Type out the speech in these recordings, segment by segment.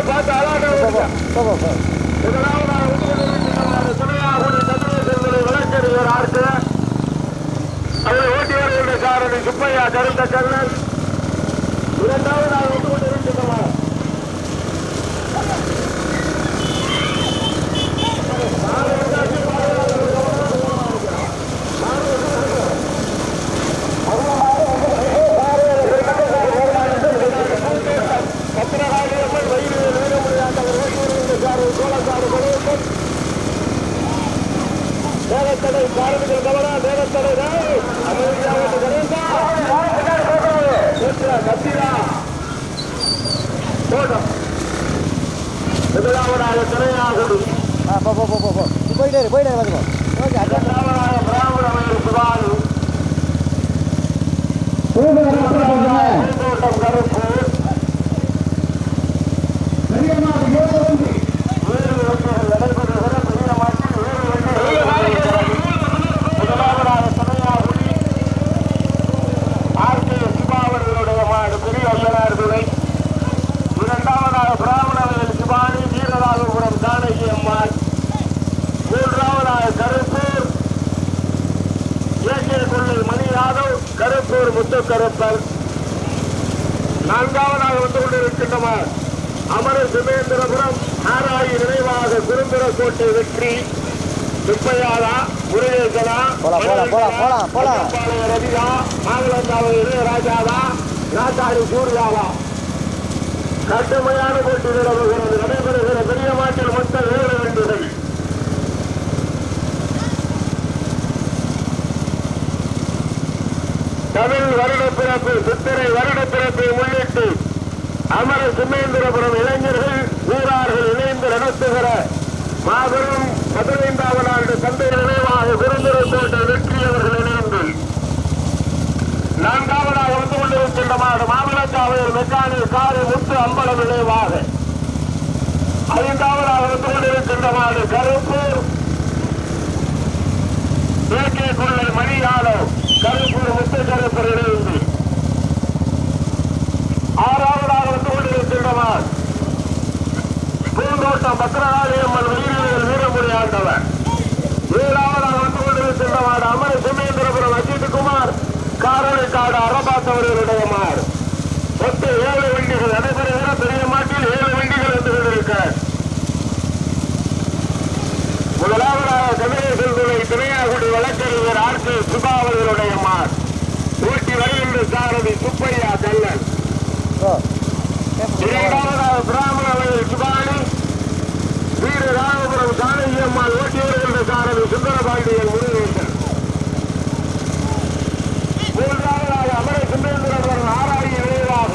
பார்த்து அழகாக வழக்கறிஞர் ஆர்க்கு அதை ஓட்டி வருகின்ற சாரணி சுப்பையா கருத்த கண்ணன் இரண்டாவதாக வந்து கொண்டிருக்கின்றனர். தேவத்தடை காரணிகள் கவனா தேவத்தடை முதலாவதாக திரையாகுடி போயிட்டே வந்துடும். பிராமண சுபானு கருப்பு கருப்பூர் முத்துக்கருப்பர் நான்காவதாக வந்து கொண்டிருக்கின்றனர். அமர சிமேந்திரபுரம் ஆராயி நினைவாக குருந்திரக்கோட்டை வெற்றி சுப்பையாலா முருகேசனா ரவிதா மாங்கலந்தாவை இளையராஜாவா நாட்டாடி சூர்யாவா கடுமையான போட்டி நிலவுகிறது. நடைபெறுகிற பெரிய மாட்டில் மொத்தம் 7 வண்டிகள். தமிழ் வருடப்பிறப்பு சித்திரை வருடப்பிறப்பை முன்னிட்டு அமர சிமேந்திரபுரம் இளைஞர்கள் ஊரார்கள் இணைந்து நடத்துகிற மாபெரும் 15வது ஆண்டு சந்தை நினைவாக குருந்திரக்கோட்டை வெற்றி அவர்கள் இணைந்து நான்காவதாக வந்து கொண்டிருக்கின்ற மாமலக்காவையில் மெக்கானிக் காரி முத்து அம்பலம் நினைவாக 5வதாக வந்து கொண்டிருக்கின்ற மாடு கருப்பூர் கொள்ளை மணி யாதவ் கருப்பூர் முத்து கருப்பர் இணைந்து 6வதாக வந்து கொண்டிருக்கின்ற மாடு பூந்தோட்டம் பத்திரகாளியம்மன் உயிரியல் வீரமுறை ஆண்டவர் 7வதாக வந்து கொண்டிருக்கின்ற மாடு அமர சிமேந்திரபுரம் அஜித்குமார் காரணிக்காடு அரபாத்தவர்களுடைய மாடு. மொத்த 7 வண்டிகள் நடைபெறுகிற பெரிய மாட்டில் 7 வண்டிகள் வந்து கொண்டிருக்க முதலாவதாக கதிரேசன் துறை திரையாகுடி வழக்கறிஞர் ஆர்கே சுபா அவர்களுடைய மாடு. ஊட்டி வருகின்ற சாரதி சுப்பையா கல்லன். 2வதாக பிராமண வயல் சுபானி வீடு ராமபுரம் சாணகியம்மாள் ஓட்டி வருகின்ற சாரதி சுந்தரபாண்டியன் முருகேசன். 3வதாக அமர சிமேந்திரபுரம் ஆராயி நினைவாக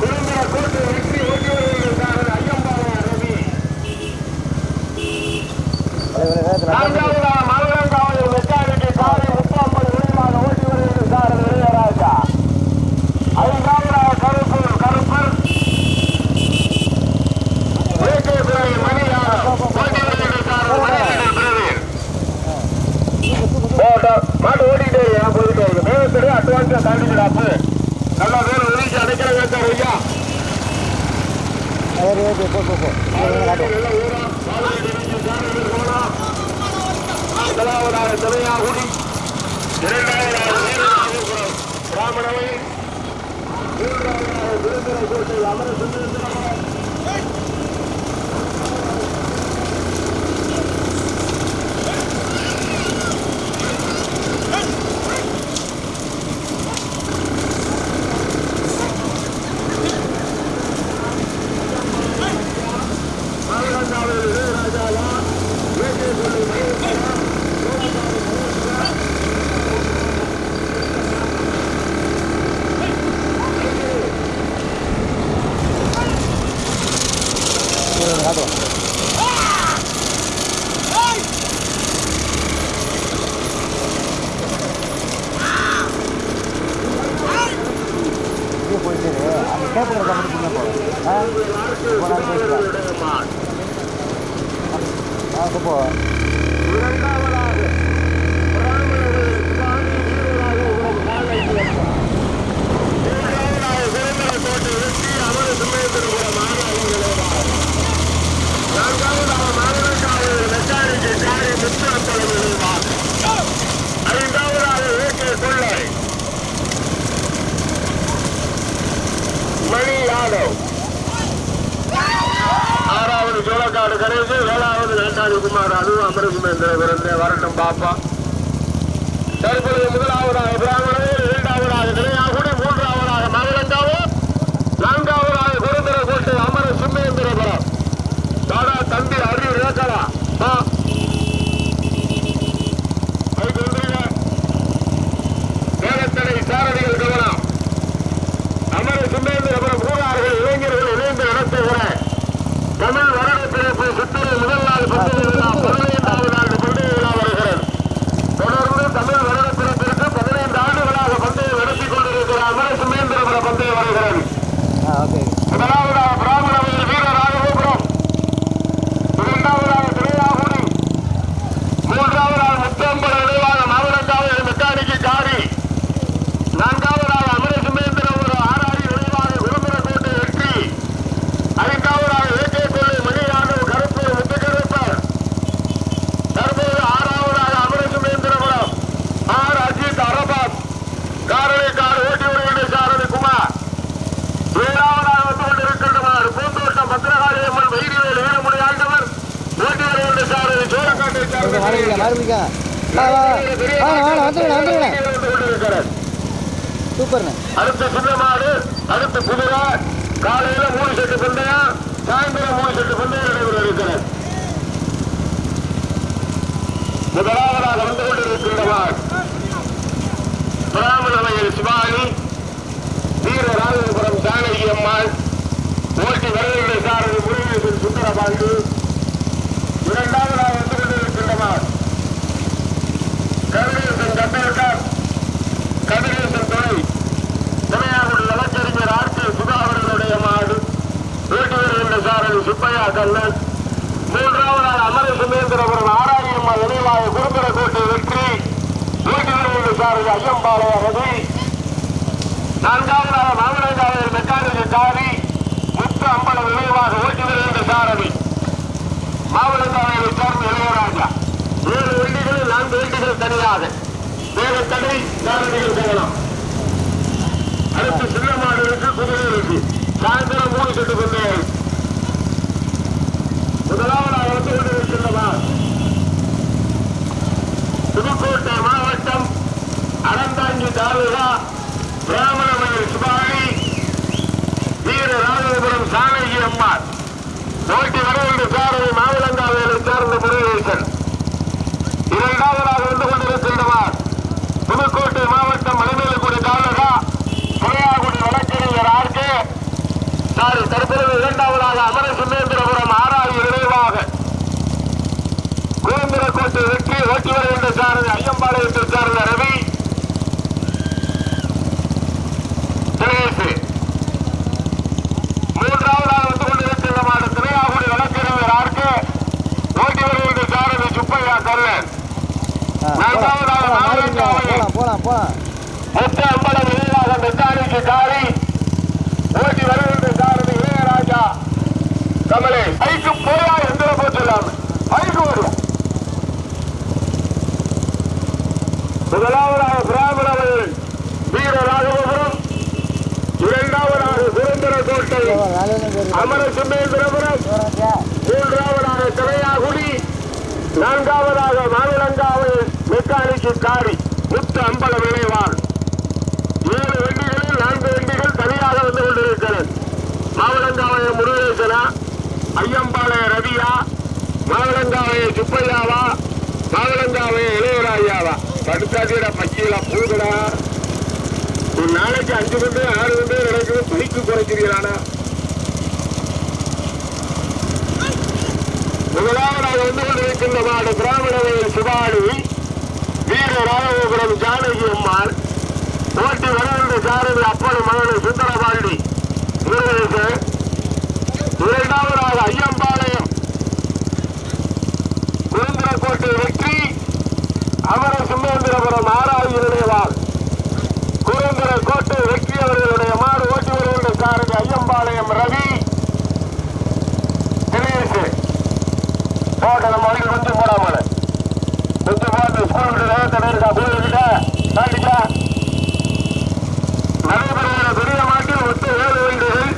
குருந்திரக்கோட்டை வெற்றி ஓட்டி வருகின்ற சாரதி ஐயம்பாளையம் ரவி. 4வதாக மதுரங்காவலில் மெக்கானிக்கு காரி முத்தாம்பல் நினைவாக ஓட்டி வருகின்ற சாரதி இளையராஜா. 5வதாக கருப்பூர் கருப்பர் மாட்டு ஓடிட்டே போயிட்டு வருது. மேலத்தடி அட்வான்ஸா தாண்டிக்கிறாப்பு நல்லா பேர் ஒதுக்கி அடைக்கிற கேட்டார் ஐயா. முதலாவதாக திரையாகுடி 2வதாக பிராமணவை 3வதாக விருந்திரக்கோட்டை அமர சுந்தரபுரம் யாதவ், 6வது சோழக்காடு கணேசு, 7வது நாட்டாளி குமார், அதுவும் அமரசுமேந்திர வரட்டும் பாப்பா. தற்பொழுது முதலாவதாக பிராமணர், 2வதாக திரையாகுடி, 3வதாக மகளங்காவு, 4வதாக குருந்தரகோட்டை அமர சுமேந்திரபுரம். தாடா தம்பி அறிவு ரேக்கலா வேகத்தடை சாரதிகள் கவனம். அமர சுமேந்திரபுரம் ஊரார்கள் இளைஞர்கள் இணைந்து நடத்துகிற தமிழ் வருட பிறப்பு சுற்றுலா முதல் நாள் பண்டிகை விழா 15வது ஆண்டு பண்டிகை விழா வருகிறது. தொடர்ந்து தமிழ் வருட பிறப்பிற்கு 15 ஆண்டுகளாக பந்தயம் நடத்திக் கொண்டிருக்கிற அமர சுமேந்திரபுரம் பந்தயம் வருகிறது. முதலாவதாக பிராமணர் வீரராகவபுரம், 2வதாக திரையாகுடி, 3வதாக முத்தம்பல நினைவாக மாவட்டங்காவை மெக்கானிக்கு காரி, 4வதாக அமர சுமேந்திரபுரம் ஆராரி நினைவாக குருமரக்கோட்டை வெற்றி, 5வதாக ஏகே கொள்ளை மணியாண்டவ் கருப்பூர் முத்துக்கருப்பர். தற்போது 6வதாக அமர சுமேந்திரபுரம் ஆர் அஜித் அரபாத் காரணிக்காடு ஓட்டி வருகின்ற சாரதி குமார். 7வதாக வந்து கொண்டிருக்கின்றவர் பூந்தோட்டம் பத்திரகாளி அம்மன் வைரியவேல் வீரமுடி ஆண்டவர் ஓட்டி வருகின்ற சாரதி சோழக்காட்டை சூப்பர். அடுத்த சின்னமாடு, அடுத்து புதுரா. காலையில 3 செட்டு பந்தயம், சாயந்தரம் 3 செட்டு பந்தயம் நடைபெற இருக்கிறது. முதலாவதாக வந்து கொண்டிருக்கின்றவர் பிராமண வயல் சிவானி, வீரராகவபுரம் ஜானகி அம்மாள் ஓட்டி வருகின்ற சாரதி முருகேசன் சுந்தரபாண்டி. 2வதாக வந்து கொண்டிருக்கின்றவர் கதிரேசன் கம்பேர்கர், கதிரேசன் துணையாகுடி வழக்கறிஞர் ஆர்கே சுதா அவர்களுடைய மாடு ஓட்டி வருகின்ற சாரதி சுப்பையா கண்ணன். 3வதாக அமர சுமேந்திரபுரம் ஆராயம்மா நினைவாக குருந்தரக்கோட்டை வெற்றி ஓட்டி வருகின்ற சாரதி ஐயம்பாளைய ரவி. 4வதாக மாமனங்காவையில் மெக்கானிக்கு காரி, முத்து அம்பலம் நினைவாக ஓட்டி வருகின்ற சாரதி மாமனங்காவையை சார்ந்த இளையராஜா. 7 வண்டிகளில் 4 வண்டிகள் தனியாக வேகத்தடை சாரதிகள் கவனம். அடுத்து சின்னமாடு இருக்கு, குதிரை இருக்கு. சாயந்தரம் 3 செட்டு பந்தயம். முதலாவதாக வந்து கொண்டிருக்கின்றவர் புதுக்கோட்டை மாவட்டம் அறந்தாங்கி தாலுகா பிராமண வயல் சுபானி, வீரராகவபுரம் ஜானகி அம்மாள் ஓட்டி வருகின்ற சாரதி மாவிலங்காவையை சார்ந்த முருகேசன். 2வதாக வந்து கொண்டிருக்கின்றவர் புதுக்கோட்டை மாவட்டம் மலைமேலுக்குடி தாலுகா துறையாகுடி வழக்கறிஞர் ஆர்கே தற்பொழுது 2வதாக அமர சுமேந்திரபுரம் ஆராய் நினைவாக குருந்தரக்கோட்டை வெற்றி ஓட்டி வருகின்ற சாரதி ஐயம்பாளையத்தை சார்ந்த ரவி தினேஷ். 3வதாக வந்து கொண்டிருக்கின்ற மாடு துறையாகுடி வழக்கறிஞர் ஆர்கே ஓட்டி வருகின்ற சாரதி சுப்பையா கல்லன். 4வதாக முத்து அம்பலம் நினைவாக மெக்கானிக்கு காரி ஓட்டி வருகின்ற சாரதி இளையராஜா கமலே. பைக்கு போயா எந்திர போச்சலாம பைக்கு வரும். முதலாவதாக பிராமண வயல் வீரராகவபுரம், 2வதாக குருந்தரக்கோட்டை அமர சுமேந்திரபுரம், 3வதாக திரையாகுடி, 4வதாக மாவிலங்காவை மெக்கானிக்கு காரி முத்து அம்பலம் நினைவார். 7 வண்டிகளில் 4 வண்டிகள் தனியாக வந்து கொண்டிருக்கிறது. மாவிலங்காவைய முருகேசனா, ஐயம்பாளைய ரவியா, மாவிலங்காவைய சுப்பையாவா, மாவிலங்காவைய இளையராஜாவா? படுத்தாதிட பக்கியில பூதுடா. ஒரு நாளைக்கு 5 குண்டு 6 குண்டு நடக்குது. பைக்கு குறைக்கிறீரானா? முதலாவதாக வந்து கொண்டிருக்கின்ற மாடு பிராமண வயல் சுபானி, வீரராகவபுரம் ஜானகி அம்மாள் ஓட்டி வருகின்ற சாரதி அப்பன் மகன் சுந்தரபாண்டி முருகேசன். 2வதாக ஐயம்பாளையம் குருந்தரக்கோட்டை வெற்றி அமர சுமேந்திரபுரம் ஆராய் நினைவால் குருந்தரக்கோட்டை வெற்றி அவர்களுடைய மாடு ஓட்டி வருகின்ற சாரதி ஐயம்பாளையம் ரவி தினேஷ். நம்ம வழியில் கொஞ்சம் போடாமல கொஞ்சம் பார்த்து ஸ்கூல் இருக்கா போயிருக்கிட்ட தாண்டிட்டா நடைபெறுகிற பெரிய மாட்டில் மொத்த 7 வண்டிகள்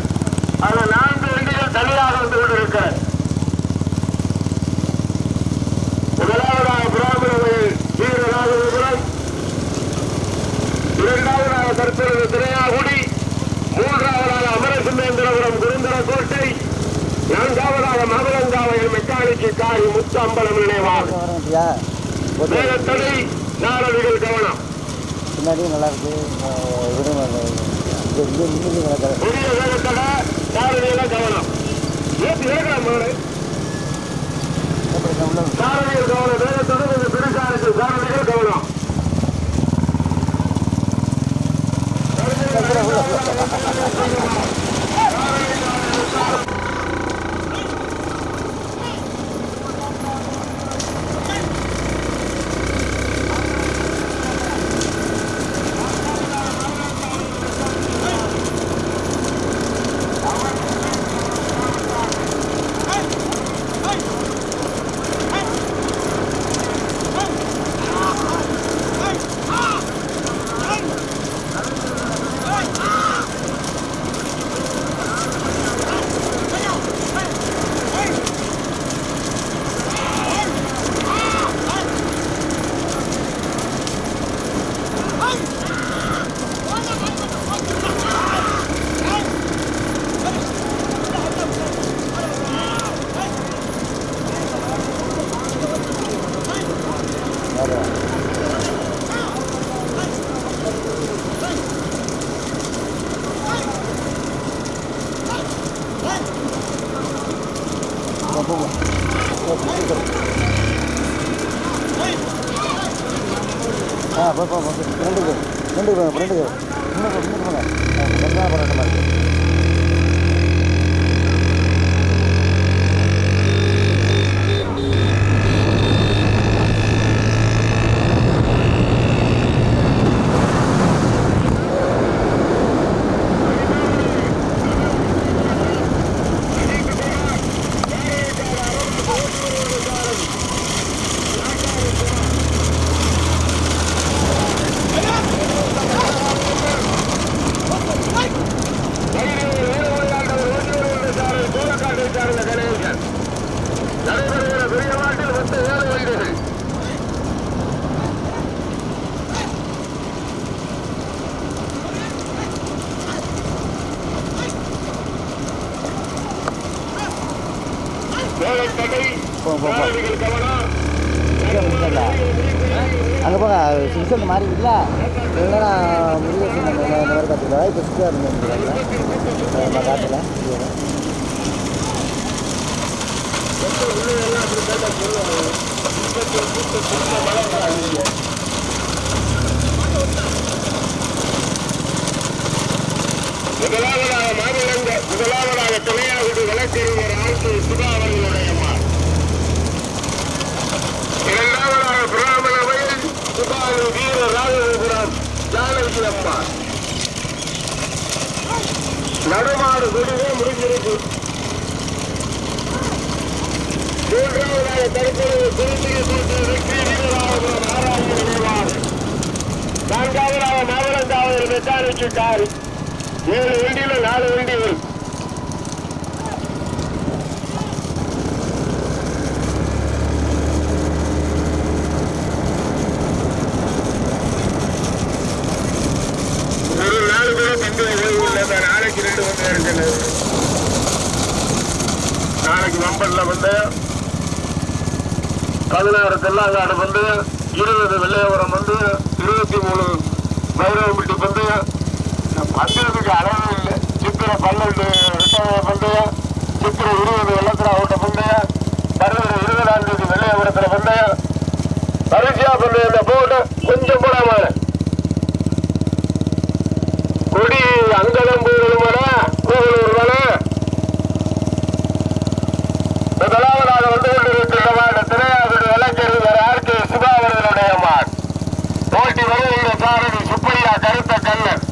தற்பொழுது திரையாகுடி, மூன்றாவதாக அமரசிம்மேந்திரபுரம் குருந்தரக்கோட்டை, நான்காவதாக மாமலங்காவையில் மெக்கானிக்கு காரி முத்தம்பலம் நினைவாக வேகத்தடை சாரதிகள் கவனம். பின்னாடியும் நல்லா இருக்கு. புதிய வேகத்தடை சாரதிகளை கவனம். ஏற்றி வேகலாம் சாரதிகள் கவனம். வேகத்தடை கொஞ்சம் பெருசா இருக்கு. சாரதிகள் கவனம். ஃப்ரெண்டுக்கு போராட்டமாக இருக்குது. நடைபெறுகிற பெரிய மாட்டில் மொத்த 7 வண்டிகள். அங்கே போங்க சிக்ஸ் மாறி இருக்குல்ல இல்லைன்னா முருகேசன் இந்த மாதிரி பார்த்துக்கலாம். இப்போ சிக்ஸாக இருந்தேன் நான் காட்டல. முதலாவதாக துணையாகுடி வழக்கறிஞர் ஆட்சி சுதாவர்களுடைய அம்மாள். இரண்டாவதாக பிராமண வயல் சுபாலு வீர ராஜபுரம் ஜானகி அம்மாள். நடுமாறு கொடிவே முடிஞ்சிருக்கு. மூன்றாவதாக தற்பொழுது வெற்றி வீரராஜபுரம் ஆராய்ச்சி நினைவாறு. நான்காவதாக மாவட்டங்காவல் மெக்கானிக்கு கார். 7 வண்டியில 4 வண்டி வரும். ஒரு 4 பேரும் பந்தயம் ஓய்வு இல்லை. நாளைக்கு 2 பந்தயம் இருக்கிறது. நாளைக்கு வம்பல்ல பந்தயம், 16 தெல்லாங்காடு பந்தயம், 20 வெள்ளையபுரம் பந்தயம், 23 பைரவம்பட்டி பந்தயம். பந்தயத்துக்கு அளவு இல்லை. சித்திரை 12 பந்தயம், சித்திரை 20 வெள்ளத்திரா ஓட்ட பந்தயம், வருகிற 20ஆம் தேதி வெள்ளையபுரத்துல பந்தயம், பரிசியா பந்தயம். போட்டு கொஞ்சம் போடாம கொடி அங்கதம்பூர் மலை, கூவலூர் மலை. முதலாவதாக வந்து கொண்டிருக்கின்ற திரையாகுடி வழக்கறிஞர் ஆர்கே சுபா அவர்களுடைய மாட். போட்டி வருகின்ற சாரதி சுப்பையா கருத்த கண்ணன்.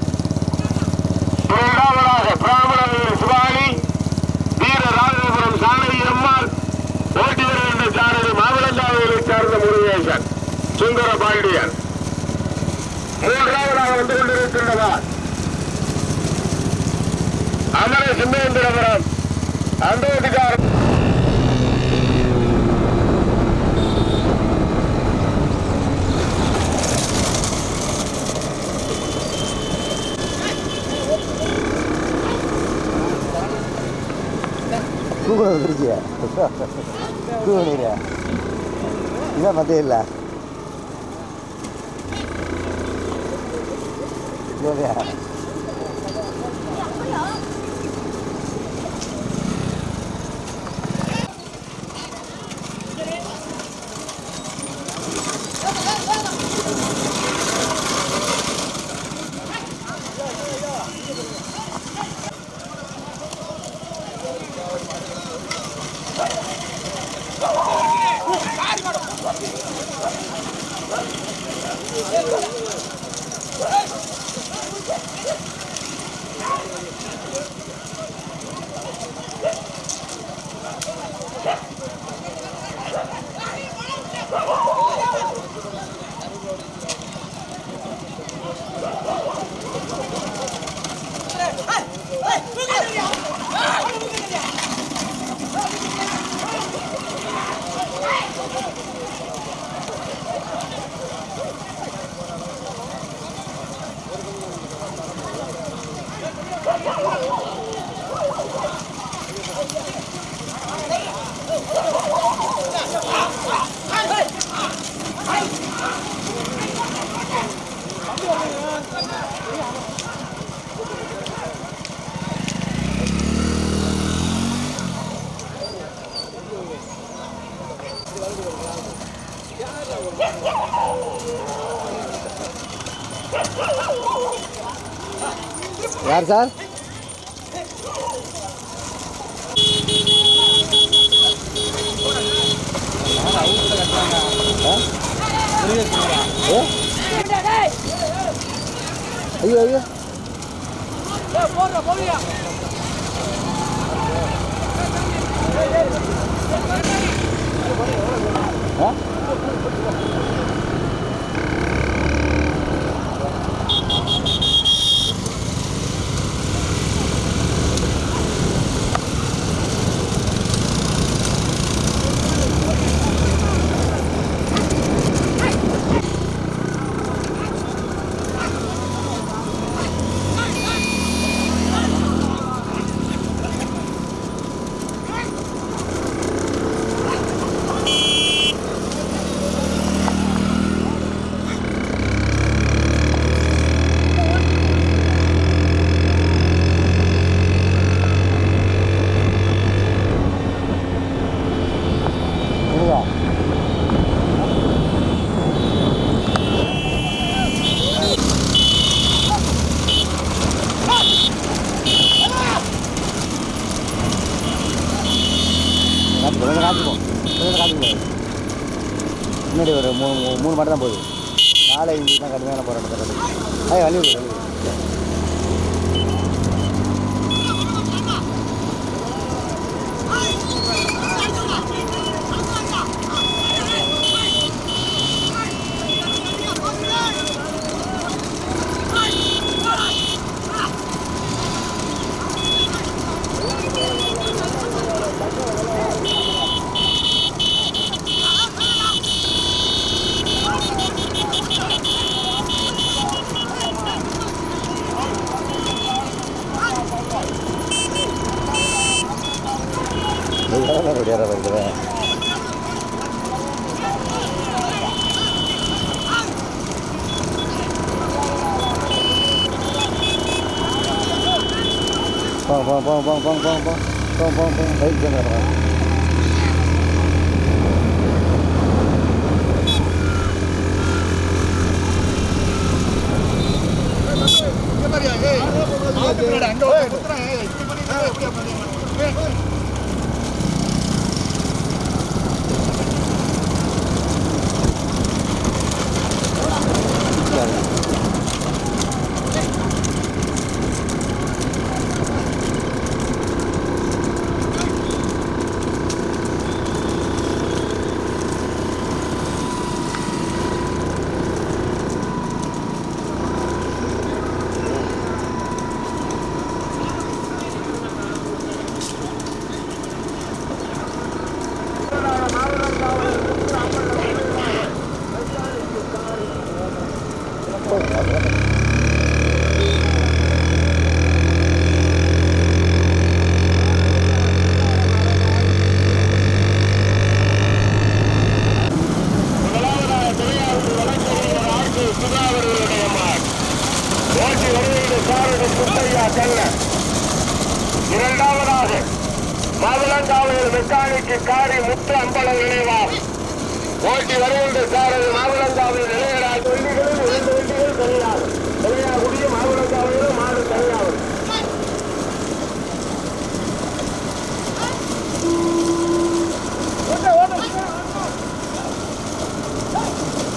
இரண்டாவதாக பிராமணர் சுபாலி வீர ராஜபுரம் சாணகி அம்மாள். போட்டி வருகின்ற சாரதி மாவட்டங்காவையை சார்ந்த முருகேசன் சுந்தர பாண்டியன். மூன்றாவதாக வந்து கொண்டிருக்கின்றவர் அமர சிம்மேந்திரபுரம் அந்தோதிகார். கூட வந்துருச்சு கூவனூர் இதான் மத்திய இல்லை இல்லையா यार सर अयो अयो முன்னாடி ஒரு மூணு மாட்டு தான் போகுது. நாளை இங்கே தான் கடுமையான போராட்டம் தர்றது. வழி rodear வருது. Bang. Baik jangan. செல்ல. இரண்டாவதாக மாவிலங்காவையில் மெக்கானிக்கு காரி முத்து அம்பலம் நினைவார் ஓட்டி வருகின்ற சாரதி மாவிலங்காவையில் நிலையராக வண்டிகளில் 2 வண்டிகள் தனியாகும். தனியாகக்கூடிய மாவிலங்காவையிலும் மாடு தனியாகும்.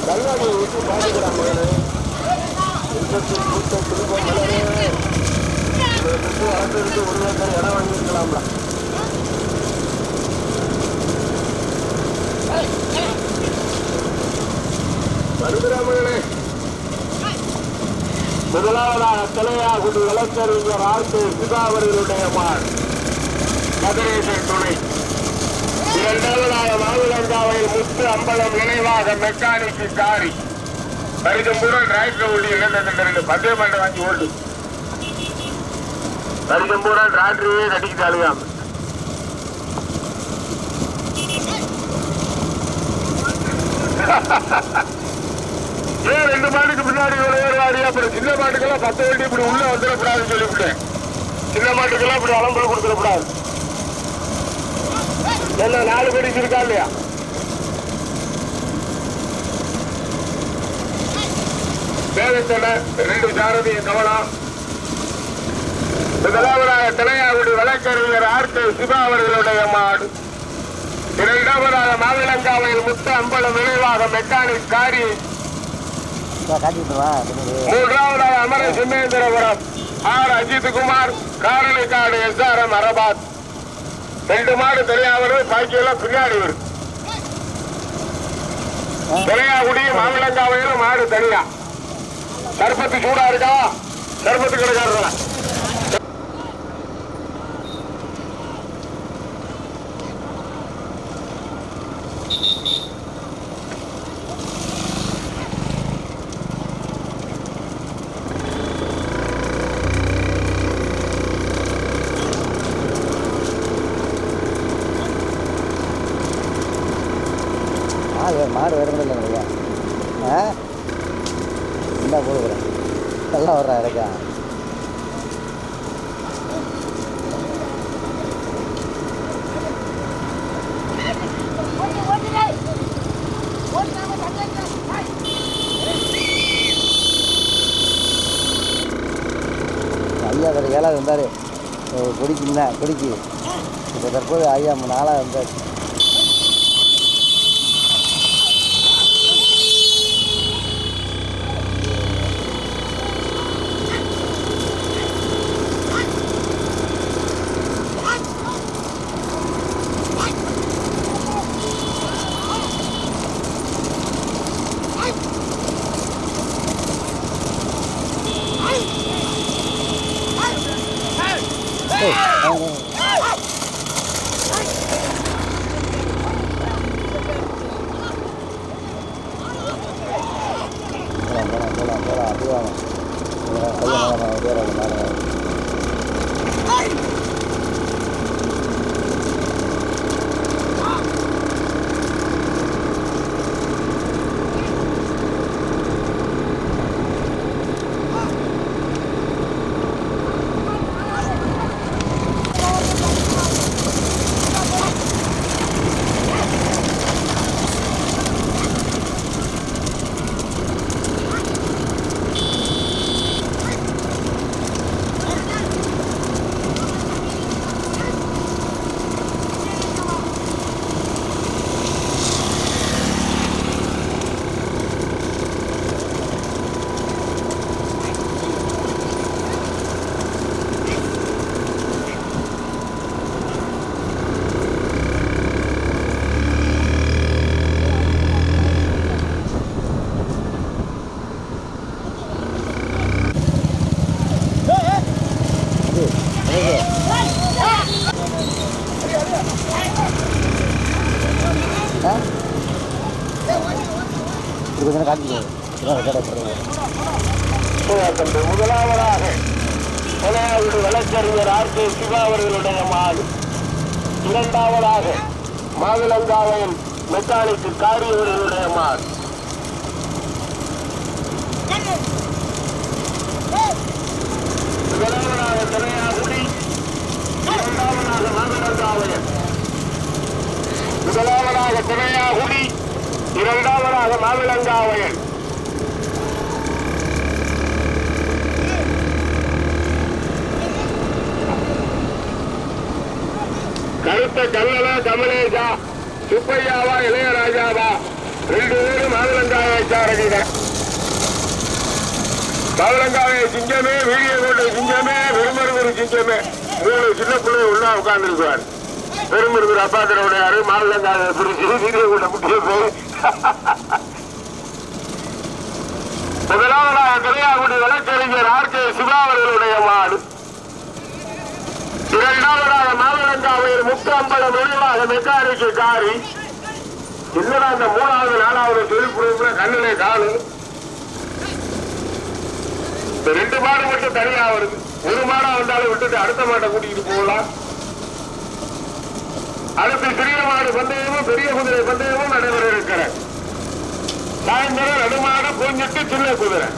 கல்லாடியை விட்டு பாதுகிறான் மகனே. திருப்பம் மலரே வளர்ந்து ஒரு ஏக்கர் இடம் வாங்கியிருக்கலாம்ல. வருகிறாமகளே. முதலாவதாக தலையாகுடி வழக்கறிஞர் ஆர்கே சிதாவர்களுடைய மாள் மதுரேசன் துணை. இரண்டாவதாக மாவிலங்காவையில் முத்து அம்பலம் நினைவாக மெக்கானிக்கு காரி பரிதம்பூரம் டிராக்டர் ஓடி 2 பந்தய மண்டை வாங்கி ஓடு. பரிதம்பூரம் டிராக்டரையே கட்டிக்கிட்டாலுங்க. ஏன் 2 மாட்டுக்கு பின்னாடி விளையாடி அப்புறம் சின்ன மாட்டுக்கெல்லாம் 10 வண்டி இப்படி உள்ள வந்துடக்கூடாதுன்னு சொல்லிவிட்டேன். சின்ன மாட்டுக்கெல்லாம் இப்படி அலம்பல் கொடுத்துடக்கூடாது. என்ன 4 பேருக்கு இருக்கா இல்லையா? வேதத்தன 2 சாரதியின் கவனம். முதலாவதாக தலையாகுடி வழக்கறிஞர் ஆர்கே சிவா அவர்களுடைய மாடு. இரண்டாவதாக மாவிலங்காவையில் முத்து அம்பலம் நினைவாக மெக்கானிக் காரி. மூன்றாவதாக அமர சிம்மேந்திரபுரம் ஆர் அஜித்குமார் காரணிக்காடு SRM அரபாத். 2 மாடு தெரியாதவர்கள் பாக்கியெல்லாம் பின்னாடி வரும். தலையாகுடி மாவிலங்காவையிலும் மாடு தனியா. சர்பத்து சூடா இருக்கா? சர்பத்து கிடைக்காதுல. மாடு வேறு இல்லை இல்லையா? என்ன போடுறேன் நல்லா வர்றா இருக்கா? ஐயா வேறு 7ஆவது வந்தார். கொடிக்குன்னா கொடிக்கு இப்போ தற்போது ஐயா 4ஆவது வந்தார். முதலாவதாக தலையாகுடி வழக்கறிஞர் ஆர்கே சிவா அவர்களுடைய மாடு. இரண்டாவதாக மாவிலங்காவையில் மெக்கானிக் காரி அவர்களுடைய மாடு. முதலாவதாக இரண்டாவதாக மாவிலங்காவையன் கருத்த கல்லலா கமலேஷா சுப்பையாவா இளையராஜாவா 2 பேரும் மாவிலங்காவை சாரதிகள். மாவிலங்காவை சிங்கமே, வீடியோ கோட்டை சிங்கமே, பெருமருகூர் சிங்கமே 3 சின்ன பிள்ளை உள்ள உட்கார்ந்து இருக்கிறார். பெருமருகூர் அப்பாத்திரவுடையாரு மாவிலங்காவை பிரிச்சு வீடியோ கோட்டை முக்கிய பேர். முதலாவதாக கலையாகுடி வழக்கறிஞர் ஆர்.கே. சிவா அவர்களுடைய மாடு. இரண்டாவதாக மாவிலங்காவையில் முத்தம்பலம் நினைவாக மெக்கானிக்கு காரி. என்னடா அந்த 3வது 4வது தொழில்புறத்துல கண்ணிலே காணு. இந்த 2 மாடு மட்டும் தனியா வருது. ஒரு மாடா வந்தாலும் விட்டுட்டு அடுத்த மாட்டை கூட்டிட்டு போகலாம். அடுத்து சிறிய மாடு பந்தயமும் பெரிய குதிரை பந்தயமும் நடைபெற இருக்கிற சாயந்தரம் நடுமாடு கொஞ்சிட்டு சின்ன குதிரை.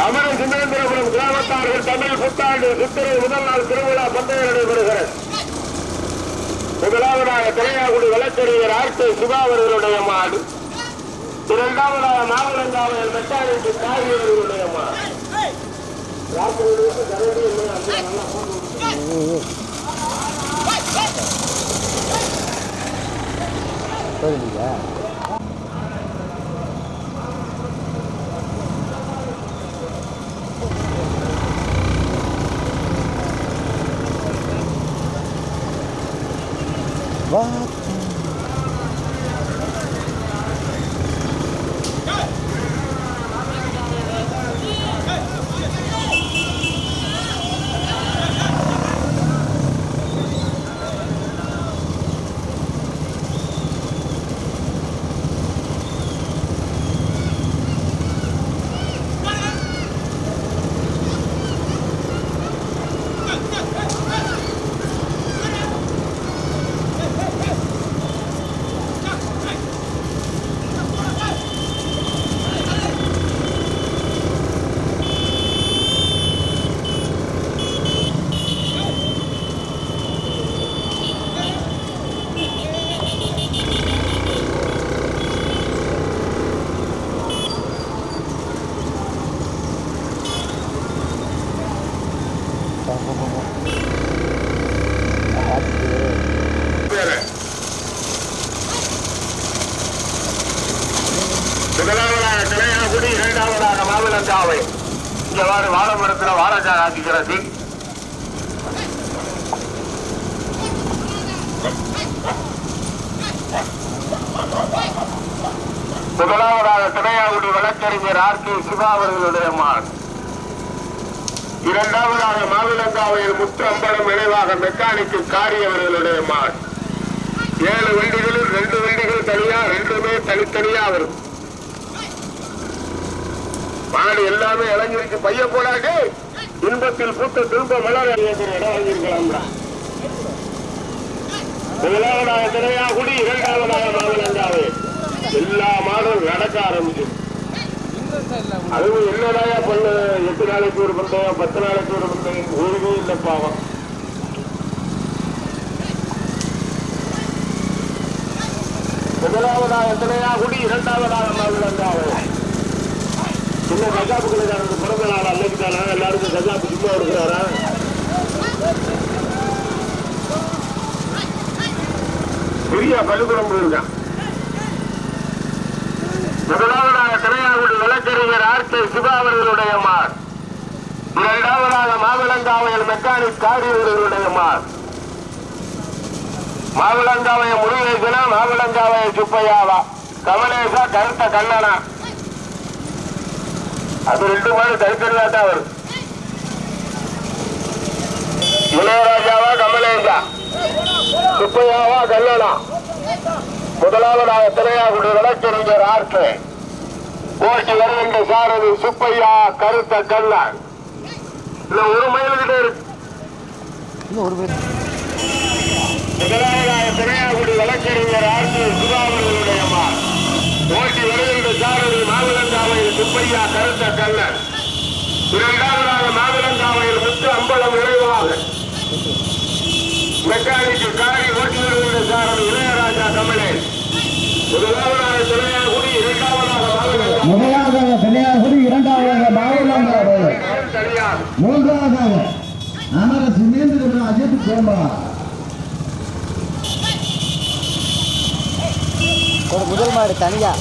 அமர சிமேந்திரபுரம் கிராமத்தார்கள் தமிழ் புத்தாண்டு சித்திரை முதல் நாள் திருவிழா பந்தயம் நடைபெறுகிறது. முதலாவதாக கலையாகுடி வழக்கறிஞர் ஆர்.கே. சிவா அவர்களுடைய மாடு. இரண்டாவதாக மாவிலங்காவையில் மெக்கானிக்கு காரி அவர்களுடைய மாடு. முதலாவதாக கலையாகுடி, இரண்டாவதாக மாவிலங்காவை. இவ்வாறு வாழை மரத்தில் வாழைக்காய் ஆக்குகிறது. முதலாவதாக கலையாகுடி வழக்கறிஞர் ஆர்.கே. சிவா அவர்களுடைய மாடு. இரண்டாவதாக மாவிலங்காவையில் முத்து அம்பலம் நினைவாக மெக்கானிக்கு காரி அவர்களுடைய மாடு. 7 வண்டிகளில் 2 வண்டிகள் தனியா, 2மே தனித்தனியா வரும். மாடு எல்லாமே இளைஞருக்கு பைய போடாது. இன்பத்தில் பூத்த திரும்ப மலர் இடம் வாங்கியிருக்கலாம். முதலாவதாக திரையாகுடி, இரண்டாவதாக மாவிலங்காவை. எல்லா மாடும் நடக்க ஆரம்பிச்சு. அதுவும் என்னடாயா பண்ணு, 8 நாளைக்கு ஒரு பந்தயம், 10 நாளைக்கு ஒரு பந்தயம், ஒழுங்கே இல்லை பாவம். முதலாவதாக திரையாகுடி, இரண்டாவதாக மாவிலங்காவை. சின்ன கஜாப்புகளுக்கான பிறந்த நாள் அன்னைக்கு தானே எல்லாருக்கும் கஜாப்பு சும்மா இருக்கிறாரா? பெரிய பள்ளிக்குழம்பு இருக்கான். முதலாவதாக திரையாகுடி வழக்கறிஞர் ஆர்.கே. சிவா அவர்களுடைய மார். இரண்டாவதாக மாவிலங்காவையில் மெக்கானிக் காரி அவர்களுடைய மார். மாவிலங்காவைய முருகேசனா, மாவிலங்காவைய சுப்பையாவா, கமலேசா, கருத்த கண்ணனா. அது 2 மாடு தனித்தனியா தான் வரும். இளையராஜாவா, கமலேசா, சுப்பையாவா, கண்ணனா. முதலாவதாக திரையாகுடி வழக்கறிஞர் ஆர்.கே. ஓட்டி வருகின்ற சாரதி சுப்பையா, கருத்த கண்ணன். இல்ல 1 மைல் கிட்ட இருக்கு. முதலாவதாக திரையாகுடி வழக்கறிஞர் ஆர்.கே. சிவா அவர்களுடைய மாடு. ஓட்டி வருகின்ற சாரதி மாவிலங்காவையில் சுப்பையா, கருத்த கண்ணன். இரண்டாவதாக மாவிலங்காவையில் முத்து அம்பலம் நிறைவாக மெக்கானிக்கு காரி ஓட்டி வருகின்ற சாரதி இளையராஜா கமலேஷ். முதலாவதாக திரையாகுடி, இரண்டாவதாக பாவலங்காடு. முதலாவதாக பிள்ளையார்குடி, இரண்டாவதாக பாவலங்காடு, தனியார் மூன்றாவதாக அமர சிமேந்திரபுரம் அஜித் குமார். ஒரு முதல் மாடு தனியா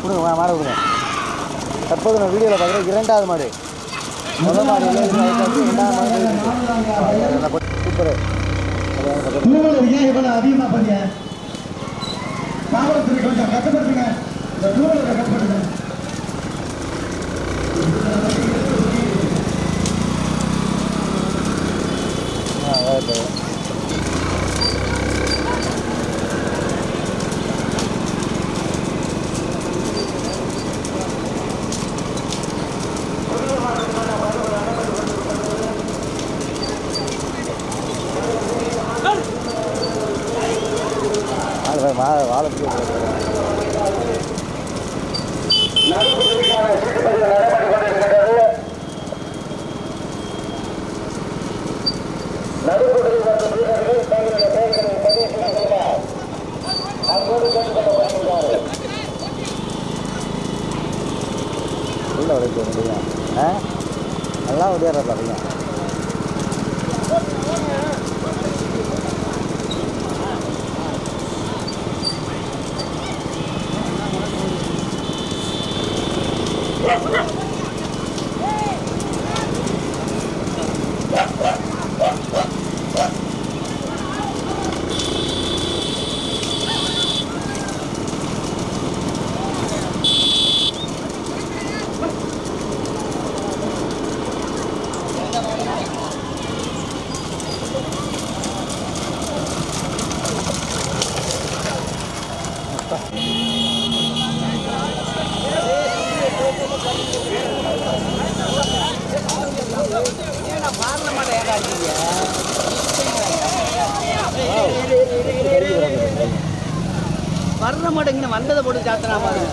கொடுங்க மாடு கொடுங்க. தற்போது நான் வீடியோவில் பார்க்குறேன் இரண்டாவது மாடு. முதல் மாடு இரண்டாவது மாடு சூப்பர். அதிகமாக பண்ணி காவல்துறை கொஞ்சம் கட்டுப்படுத்துங்க. இந்த டூவீலரை கட்டுப்படுத்துங்க. வாழை உள்ள உடைக்க முடியும். நல்லா உடையாடுற பாருங்க. வர்ற மாட்டேங்க வந்ததை போட்டு சாத்தனா பாருங்க.